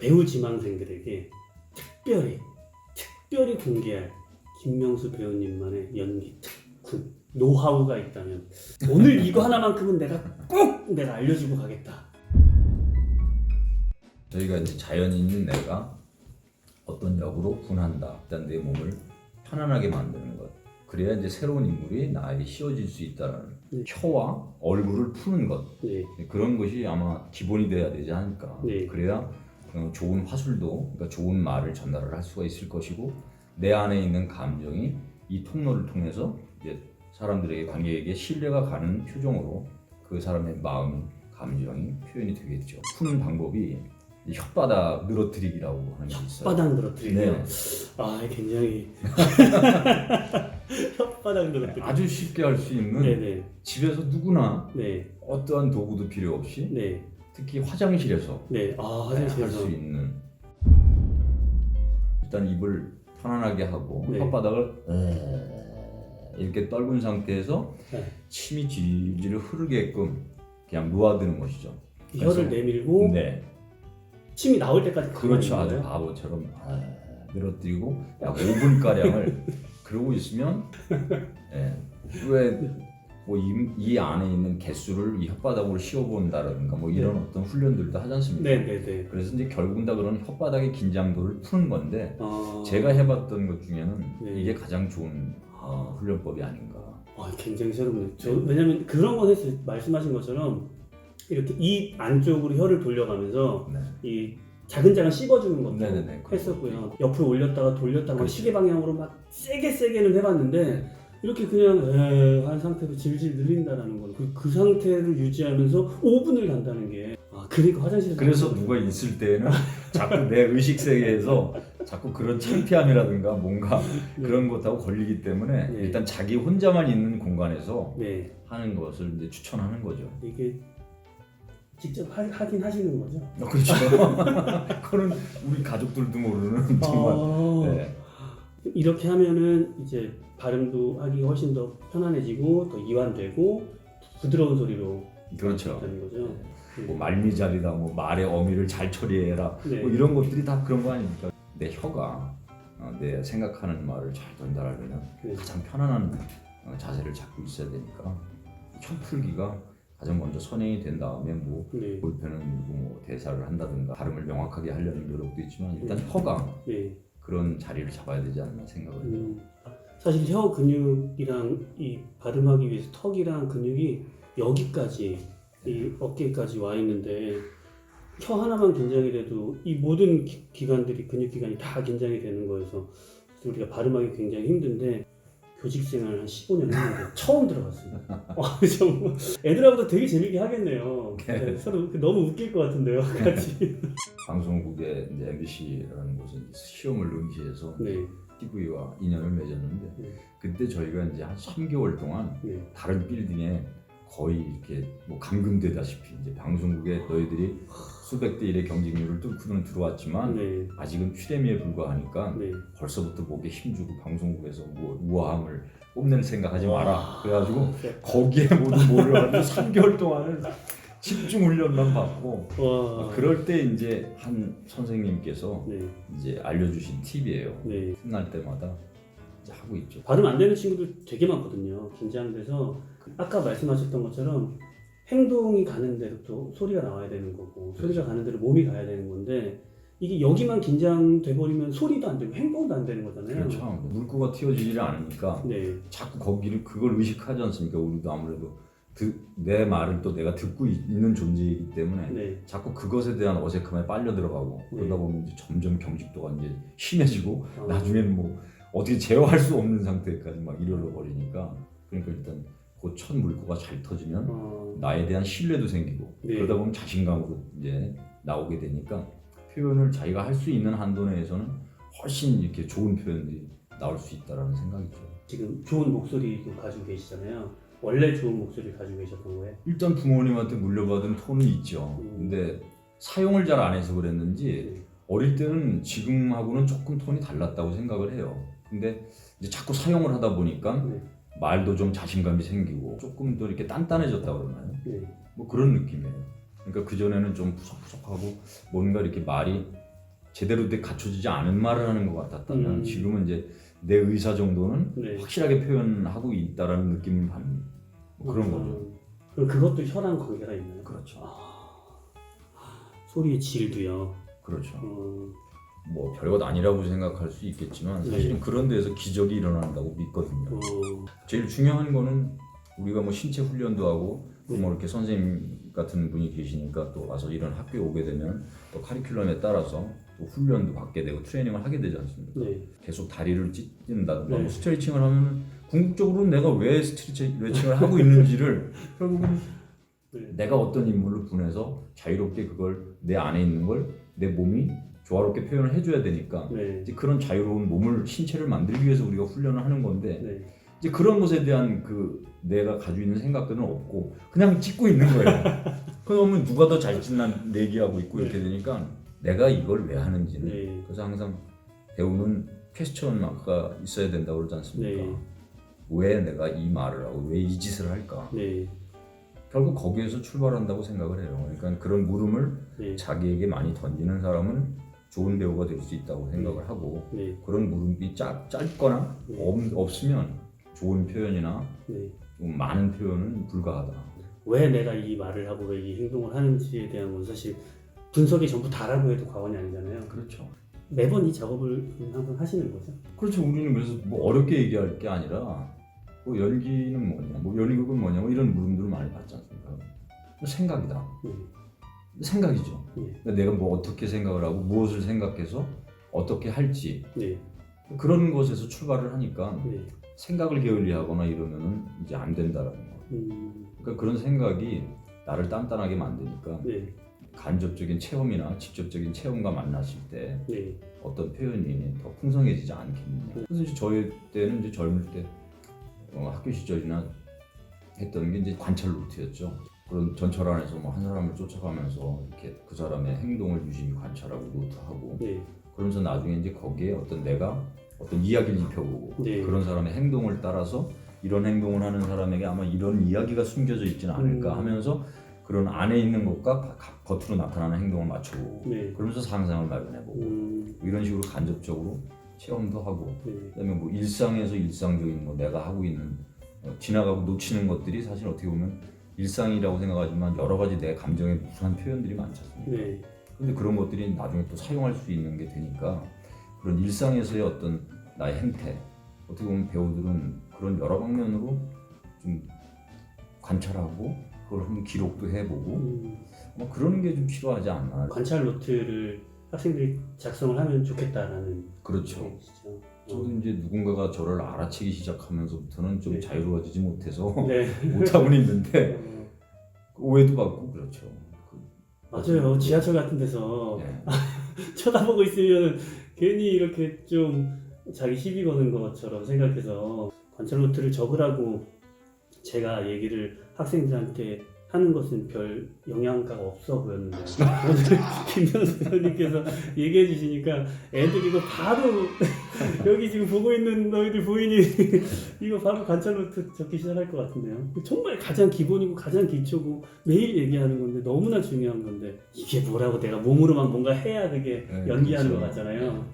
배우 지망생들에게 특별히 공개할 김명수 배우님만의 연기 특훈 노하우가 있다면 오늘 이거 하나만큼은 내가 알려주고 가겠다. 저희가 이제 자연인인 내가 어떤 역으로 분한다. 일단 내 몸을 편안하게 만드는 것. 그래야 이제 새로운 인물이 나에게 씌워질 수 있다는 혀와 얼굴을 푸는 것. 네. 그런 것이 아마 기본이 돼야 되지 않을까. 네. 그래야 좋은 화술도, 그러니까 좋은 말을 전달을 할 수가 있을 것이고 내 안에 있는 감정이 이 통로를 통해서 이제 사람들에게, 관객에게 신뢰가 가는 표정으로 그 사람의 마음, 감정이 표현이 되겠죠. 푸는 방법이 혓바닥 늘어뜨리기라고 하는 게 있어요. 혓바닥 늘어뜨리기요? 네. 아, 굉장히 혓바닥 늘어뜨리기. 아주 쉽게 할 수 있는, 네네. 집에서 누구나 네. 어떠한 도구도 필요 없이 네. 특히 화장실에서 네. 아, 할 화장실에서. 수 있는, 일단 입을 편안하게 하고 네. 혓바닥을 이렇게 떨군 상태에서 네. 침이 질질 흐르게끔 그냥 놓아드는 것이죠. 혀를 내밀고 네, 침이 나올 때까지 그렇죠. 가만히 아주 있는 거예요? 바보처럼 늘어뜨리고 약 5분 가량을 그러고 있으면 왜뭐 이 안에 있는 개수를 이 혓바닥으로 씌워본다든가 뭐 이런 어떤 훈련들도 하지 않습니까? 네네네. 그래서 이제 결국은 다 그런 혓바닥의 긴장도를 푸는 건데 아, 제가 해봤던 것 중에는 네. 이게 가장 좋은 훈련법이 아닌가. 굉장히 새롭네요. 왜냐면 그런 건 했어요. 말씀하신 것처럼 이렇게 입 안쪽으로 혀를 돌려가면서 네. 이 자근자근 씹어주는 것도 네네네, 했었고요. 옆으로 올렸다가 돌렸다가 그렇죠. 시계 방향으로 막 세게는 해봤는데 이렇게 그냥 한 상태로 질질 늘린다라는 거는 그 상태를 유지하면서 5분을 간다는 게 그러니까 화장실에서 그래서 누가 있을 때는 자꾸 내 의식 세계에서 자꾸 그런 창피함이라든가 뭔가 네. 그런 것하고 걸리기 때문에 네. 일단 자기 혼자만 있는 공간에서 네. 하는 것을 이제 추천하는 거죠. 이게 직접 하긴 하시는 거죠? 그렇죠. 그거는 우리 가족들도 모르는 정말. 네. 이렇게 하면은 이제 발음도 하기가 훨씬 더 편안해지고 더 이완되고 부드러운 소리로 그렇죠. 되는 거죠. 뭐 말미잘이다, 뭐 말의 어미를 잘 처리해라, 네. 뭐 이런 것들이 다 그런 거 아닙니까? 내 혀가 내 생각하는 말을 잘 전달하려면 네. 가장 편안한 자세를 잡고 있어야 되니까 혀 풀기가 가장 먼저 선행이 된 다음에 뭐 네. 볼펜을 밀고 뭐 대사를 한다든가 발음을 명확하게 하려는 노력도 있지만 일단 혀가 네. 그런 자리를 잡아야 되지 않나 생각을 해요. 사실 혀 근육이랑 이 발음하기 위해서 턱이랑 근육이 여기까지 이 어깨까지 와 있는데 혀 하나만 긴장이 돼도 이 모든 기관들이 근육 기관이 다 긴장이 되는 거여서 우리가 발음하기 굉장히 힘든데 교직 생활 한 15년 했는데 처음 들어봤습니다. 정말 애들하고도 되게 재밌게 하겠네요. 네, 서로 너무 웃길 것 같은데요, 같이. 방송국의 이제 MBC라는 곳은 시험을 응시해서 네. TV와 인연을 맺었는데 네. 그때 저희가 이제 한 3개월 동안 네. 다른 빌딩에 거의 이렇게 뭐 감금되다시피 이제 방송국에 너희들이 수백 대 1의 경쟁률을 뚫고는 들어왔지만 네. 아직은 피레미에 불과하니까 네. 벌써부터 목에 힘주고 방송국에서 뭐 우아함을 뽐낼 생각하지 마라. 그래가지고 거기에 모두 몰려가지고 3개월 동안을 집중 훈련만 받고 와. 그럴 때 이제 한 선생님께서 네. 이제 알려주신 팁이에요. 네. 틈날 때마다 이제 하고 있죠. 발음 안 되는 친구들 되게 많거든요. 긴장돼서 아까 말씀하셨던 것처럼 행동이 가는 대로 또 소리가 나와야 되는 거고 소리가 가는 대로 몸이 가야 되는 건데 이게 여기만 긴장돼 버리면 소리도 안 되고 행동도 안 되는 거잖아요. 그렇죠. 물꼬가 튀어지지를 않으니까 네. 자꾸 거기를 그걸 의식하지 않습니까? 우리도 아무래도 내 말을 또 내가 듣고 있는 존재이기 때문에 네. 자꾸 그것에 대한 어색함에 빨려 들어가고 네. 그러다 보면 이제 점점 경직도가 이제 심해지고 아. 나중에는 뭐 어떻게 제어할 수 없는 상태까지 막 이르러 버리니까 그러니까 일단 그 첫 물꼬가 잘 터지면 나에 대한 신뢰도 생기고 네. 그러다 보면 자신감으로 이제 나오게 되니까 표현을 자기가 할 수 있는 한도 내에서는 훨씬 이렇게 좋은 표현들이 나올 수 있다라는 생각이죠. 지금 좋은 목소리도 가지고 계시잖아요. 원래 좋은 목소리를 가지고 계셨던 거예요? 일단 부모님한테 물려받은 톤은 있죠. 근데 사용을 잘 안 해서 그랬는지 네. 어릴 때는 지금하고는 조금 톤이 달랐다고 생각을 해요. 근데 이제 자꾸 사용을 하다 보니까 네. 말도 좀 자신감이 생기고 조금 더 이렇게 단단해졌다 그러나요? 네. 뭐 그런 느낌이에요. 그러니까 그전에는 좀 푸석푸석하고 뭔가 이렇게 말이 제대로 돼 갖춰지지 않은 말을 하는 것 같았다면 지금은 이제 내 의사 정도는 네. 확실하게 표현하고 있다라는 느낌을 받는 뭐 그런 거죠. 그럼 그것도 혈안 관계가 있나요? 그렇죠. 소리의 질도요. 그렇죠. 뭐 별것 아니라고 생각할 수 있겠지만 사실은 그런 데에서 기적이 일어난다고 믿거든요. 제일 중요한 거는 우리가 뭐 신체 훈련도 하고 뭐 이렇게 선생님 같은 분이 계시니까 또 와서 이런 학교에 오게 되면 또 카리큘럼에 따라서 또 훈련도 받게 되고 트레이닝을 하게 되지 않습니까? 네. 계속 다리를 찢는다든가 네. 뭐 스트레칭을 하면 궁극적으로는 내가 왜 스트레칭을 하고 있는지를 결국은 네. 내가 어떤 인물로 분해서 자유롭게 그걸 내 안에 있는 걸 내 몸이 조화롭게 표현을 해줘야 되니까 네. 이제 그런 자유로운 몸을 신체를 만들기 위해서 우리가 훈련을 하는 건데 네. 이제 그런 것에 대한 그 내가 가지고 있는 생각들은 없고 그냥 찍고 있는 거예요. 그러면 누가 더 잘 찍나 내기하고 있고 이렇게 되니까 내가 이걸 왜 하는지는 네. 그래서 항상 배우는 퀘스천 마크가 있어야 된다고 그러지 않습니까? 네. 왜 내가 이 말을 하고 왜 이 짓을 할까? 네. 결국 거기에서 출발한다고 생각을 해요. 그러니까 그런 물음을 네. 자기에게 많이 던지는 사람은 좋은 배우가 될 수 있다고 생각을 하고 네. 그런 물음이 짧거나 없으면 좋은 표현이나 네. 좀 많은 표현은 불가하다. 왜 내가 이 말을 하고 왜 이 행동을 하는지에 대한 건 사실 분석이 전부 다라고 해도 과언이 아니잖아요. 그렇죠. 매번 이 작업을 항상 하시는 거죠. 그렇죠. 우리는 그래서 뭐 어렵게 얘기할 게 아니라 뭐 연기는 뭐냐, 뭐 연극은 뭐냐, 뭐 이런 물음들을 많이 받지 않습니까? 생각이다. 생각이죠. 그러니까 내가 뭐 어떻게 생각을 하고 무엇을 생각해서 어떻게 할지 네. 그런 것에서 출발을 하니까 네. 생각을 게을리하거나 이러면은 이제 안 된다라는 거. 그러니까 그런 생각이 나를 단단하게 만드니까 네. 간접적인 체험이나 직접적인 체험과 만났을 때 네. 어떤 표현이 더 풍성해지지 않겠느냐. 그래서 이제 저희 때는 이제 젊을 때 학교 시절이나 했던 게 이제 관찰 노트였죠. 그런 전철 안에서 뭐 한 사람을 쫓아가면서 이렇게 그 사람의 행동을 유심히 관찰하고 노트하고 네. 그러면서 나중에 이제 거기에 어떤 내가 어떤 이야기를 입혀보고 네. 그런 사람의 행동을 따라서 이런 행동을 하는 사람에게 아마 이런 이야기가 숨겨져 있지는 않을까 하면서 그런 안에 있는 것과 겉으로 나타나는 행동을 맞춰보고 네. 그러면서 상상을 마련해보고 이런 식으로 간접적으로 체험도 하고 네. 그다음에 뭐 일상에서 일상적인 뭐 내가 하고 있는 지나가고 놓치는 것들이 사실 어떻게 보면 일상이라고 생각하지만 여러 가지 내 감정의 무수한 표현들이 많지 않습니까? 네. 근데 그런 것들이 나중에 또 사용할 수 있는 게 되니까 그런 일상에서의 어떤 나의 행태 어떻게 보면 배우들은 그런 여러 방면으로 좀 관찰하고 그걸 한번 기록도 해보고 뭐 그러는 게 좀 필요하지 않나. 관찰 노트를 학생들이 작성을 하면 좋겠다라는 그렇죠. 얘기시죠. 저도 이제 누군가가 저를 알아채기 시작하면서부터는 좀 네. 자유로워지지 못해서 네. 못하고는 있는데 오해도 받고 그렇죠. 맞아요. 지하철 같은 데서 네. 쳐다보고 있으면 괜히 이렇게 좀 자기 시비 거는 것처럼 생각해서 관찰 노트를 적으라고 제가 얘기를 학생들한테 하는 것은 별 영향가가 없어 보였는데 오늘 김명수 선생님께서 얘기해 주시니까 애들이 이거 바로 여기 지금 보고 있는 너희들 보이니 이거 바로 관찰 노트 적기 시작할 것 같은데요. 정말 가장 기본이고 가장 기초고 매일 얘기하는 건데 너무나 중요한 건데 이게 뭐라고 내가 몸으로만 뭔가 해야 그게 네, 연기하는 그렇죠. 거 같잖아요.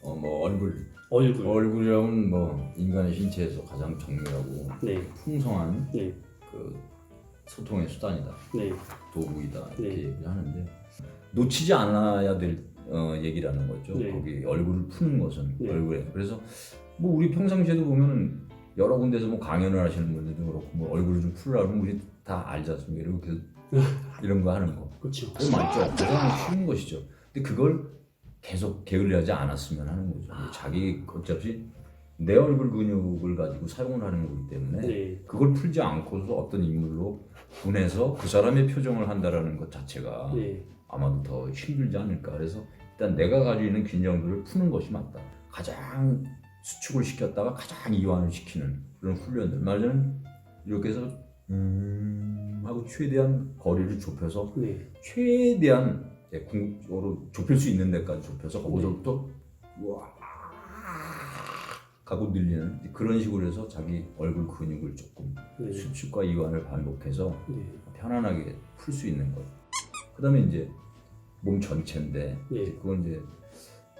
뭐 얼굴. 얼굴이라면 뭐 인간의 신체에서 가장 정밀하고 네. 풍성한 네. 그 소통의 수단이다. 네. 도구이다 이렇게 네. 얘기를 하는데 놓치지 않아야 될 얘기라는 거죠. 네. 거기 얼굴을 푸는 것은 네. 얼굴에 그래서 뭐 우리 평상시에도 보면은 여러 군데서 뭐 강연을 하시는 분들도 그렇고 뭐 얼굴을 좀 풀라면 우리 다 알지 않습니까? 이렇게 이런 거 하는 거. 그렇죠. 그거 맞죠. 그거는 쉬운 것이죠. 근데 그걸 계속 게을리하지 않았으면 하는 거죠. 자기 어차피 내 얼굴 근육을 가지고 사용을 하는 거기 때문에 네. 그걸 풀지 않고서 어떤 인물로 분해서 그 사람의 표정을 한다라는 것 자체가 네. 아마도 더 힘들지 않을까. 그래서 일단 내가 가지고 있는 긴장들을 푸는 것이 맞다. 가장 수축을 시켰다가 가장 이완을 시키는 그런 훈련들. 말하자면 이렇게 해서 하고 최대한 거리를 좁혀서 네. 최대한 궁극적으로 좁힐 수 있는 데까지 좁혀서 거기서부터 우와 하고 늘리는 그런 식으로 해서 자기 얼굴 근육을 조금 네. 수축과 이완을 반복해서 네. 편안하게 풀 수 있는 것. 그다음에 이제 몸 전체인데 네. 그건 이제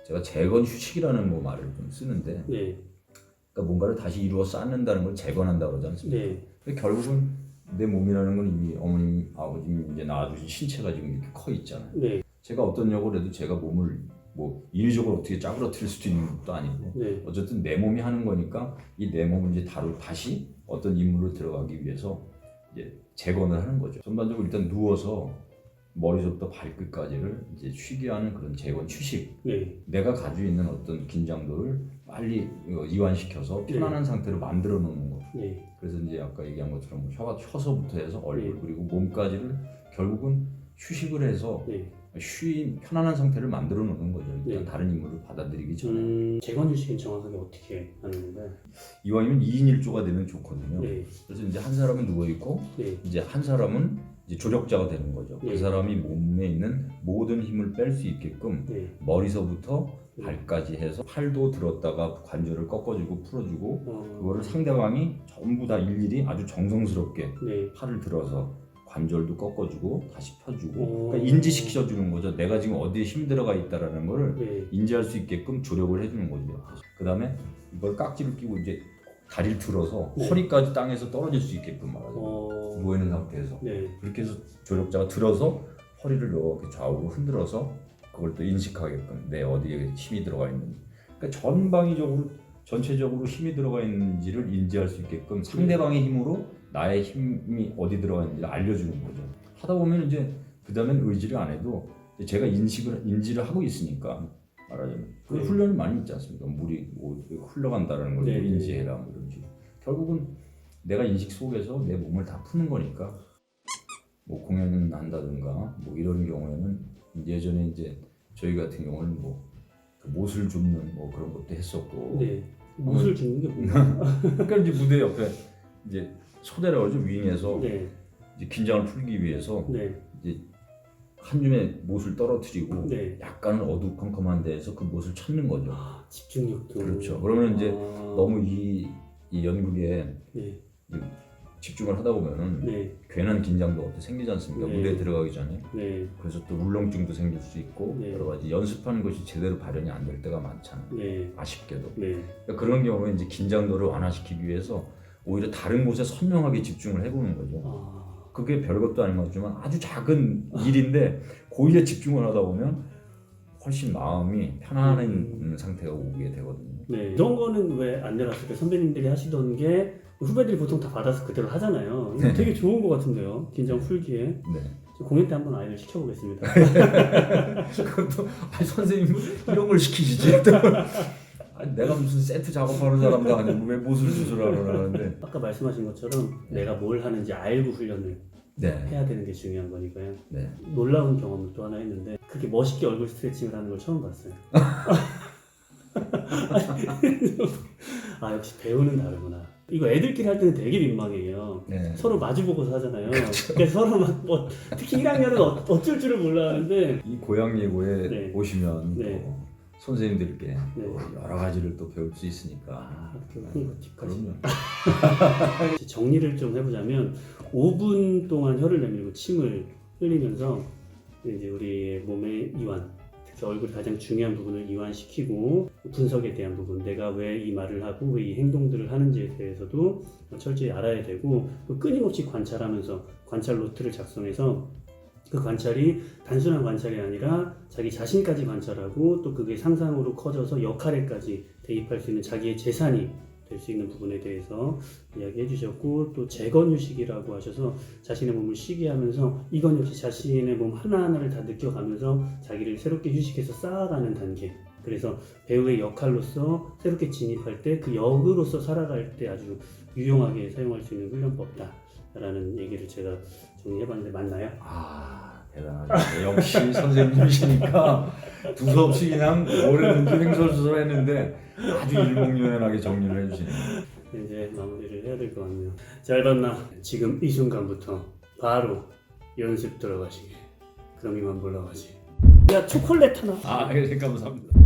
제가 재건 휴식이라는 뭐 말을 좀 쓰는데 네. 그러니까 뭔가를 다시 이루어 쌓는다는 걸 재건한다고 그러지 않습니까? 네. 근데 결국은 내 몸이라는 건 이미 어머님, 아버님 이제 낳아주신 신체가 지금 이렇게 커 있잖아요. 네. 제가 어떤 역을 해도 제가 몸을 뭐 인위적으로 어떻게 짜부러뜨릴 수도 있는 것도 아니고 네. 어쨌든 내 몸이 하는 거니까 이 내 몸을 이제 다시 어떤 인물로 들어가기 위해서 이제 재건을 하는 거죠. 전반적으로 일단 누워서 머리부터 발끝까지를 이제 쉬게 하는 그런 재건 휴식. 네. 내가 가지고 있는 어떤 긴장도를 빨리 이완시켜서 편안한 상태로 만들어 놓는 거. 네. 그래서 이제 아까 얘기한 것처럼 혀서부터 해서 얼굴 네. 그리고 몸까지를 결국은 휴식을 해서 네. 편안한 상태를 만들어 놓는 거죠. 일단 네. 다른 인물을 받아들이기 전에. 재건 휴식은 정확하게 어떻게 하는 건가요? 이왕이면 2인 1조가 되면 좋거든요. 네. 그래서 이제 한 사람은 누워 있고 네. 이제 한 사람은 이제 조력자가 되는 거죠. 네. 그 사람이 몸에 있는 모든 힘을 뺄 수 있게끔 네. 머리서부터 네. 발까지 해서 팔도 들었다가 관절을 꺾어주고 풀어주고 그거를 네. 상대방이 전부 다 일일이 아주 정성스럽게 네. 팔을 들어서 관절도 꺾어주고 다시 펴주고 오. 그러니까 인지시켜주는 거죠. 내가 지금 어디에 힘이 들어가 있다라는 거를 네. 인지할 수 있게끔 조력을 해주는 거죠. 그 다음에 이걸 깍지를 끼고 이제 다리를 들어서 네. 허리까지 땅에서 떨어질 수 있게끔 말하죠. 누워있는 상태에서 네. 그렇게 해서 조력자가 들어서 허리를 이렇게 좌우로 흔들어서 그걸 또 인식하게끔 내 어디에 힘이 들어가 있는지 그러니까 전체적으로 힘이 들어가 있는지를 인지할 수 있게끔 상대방의 힘으로 나의 힘이 어디 들어가 있는지를 알려주는 거죠. 하다 보면 이제 그 다음엔 의지를 안 해도 제가 인지를 하고 있으니까 말하자면 그 네. 훈련이 많이 있지 않습니까? 물이 뭐 흘러간다라는 걸 네. 인지해라 뭐 이런 식으로. 결국은 내가 인식 속에서 내 몸을 다 푸는 거니까 뭐 공연을 한다든가 뭐 이런 경우에는 예전에 이제 저희 같은 경우는 뭐그 못을 줍는 뭐 그런 것도 했었고 네. 못을 줍는 게 뭐예요? 그러니까 이제 무대 옆에 이제 소대라고 하죠. 윙에서 네. 이제 긴장을 풀기 위해서 네. 이제 한 줌의 못을 떨어뜨리고 네. 약간 어두컴컴한 데에서 그 못을 찾는 거죠. 아, 집중력도. 그렇죠. 그러면 이제 아. 너무 이 연극에 네. 집중을 하다 보면은 네. 괜한 긴장도 생기지 않습니까? 네. 무대에 들어가기 전에. 네. 그래서 또 울렁증도 생길 수 있고 네. 여러 가지 연습하는 것이 제대로 발현이 안 될 때가 많잖아요. 네. 아쉽게도. 네. 그러니까 그런 경우에 이제 긴장도를 완화시키기 위해서 오히려 다른 곳에 선명하게 집중을 해보는 거죠. 아. 그게 별것도 아닌 것 같지만 아주 작은 일인데 거기에 집중을 하다 보면 훨씬 마음이 편안한 상태가 오게 되거든요. 네. 이런 거는 왜 안 내놨을까? 선배님들이 하시던 게 후배들이 보통 다 받아서 그대로 하잖아요. 이거 네. 되게 좋은 것 같은데요. 긴장 풀기에. 네. 저 공연 때 한번 아이들 시켜보겠습니다. 그것도 아니, 선생님 이런 걸 시키시지? 아니, 내가 무슨 세트 작업하는 사람도 아니고 왜 못을 주술하러 하는데. 아까 말씀하신 것처럼 내가 뭘 하는지 알고 훈련을 네. 해야 되는 게 중요한 거니까요. 네. 놀라운 경험을 또 하나 했는데 그렇게 멋있게 얼굴 스트레칭을 하는 걸 처음 봤어요. 아 역시 배우는 다르구나. 이거 애들끼리 할 때는 되게 민망해요. 네. 서로 마주보고서 하잖아요. 그러니까 서로 막 뭐 특히 1학년은 어쩔 줄을 몰라 하는데 이 고향 예고에 네. 오시면 네. 또 선생님들께 네. 또 여러 가지를 또 배울 수 있으니까. 아, 그런 팁까지. 그럼요. 정리를 좀 해보자면 5분 동안 혀를 내밀고 침을 흘리면서 이제 우리 몸의 이완, 특히 얼굴이 가장 중요한 부분을 이완시키고 분석에 대한 부분, 내가 왜 이 말을 하고 왜 이 행동들을 하는지에 대해서도 철저히 알아야 되고 끊임없이 관찰하면서 관찰 노트를 작성해서 그 관찰이 단순한 관찰이 아니라 자기 자신까지 관찰하고 또 그게 상상으로 커져서 역할에까지 대입할 수 있는 자기의 재산이 될 수 있는 부분에 대해서 이야기해 주셨고 또 재건 휴식이라고 하셔서 자신의 몸을 쉬게 하면서 이건 역시 자신의 몸 하나하나를 다 느껴가면서 자기를 새롭게 휴식해서 쌓아가는 단계. 그래서 배우의 역할로서 새롭게 진입할 때 그 역으로서 살아갈 때 아주 유용하게 사용할 수 있는 훈련법다라는 얘기를 제가 정리해봤는데 맞나요? 아 대단하죠. 역시 선생님이시니까 두서없이 그냥 뭐라든지 횡설수설했는데 아주 일목요연하게 정리를 해주시네요. 이제 마무리를 해야 될 것 같네요. 잘 봤나? 지금 이 순간부터 바로 연습 들어가시게. 그럼 이만 물러가지. 야 초콜릿 하나. 아, 예, 감사합니다.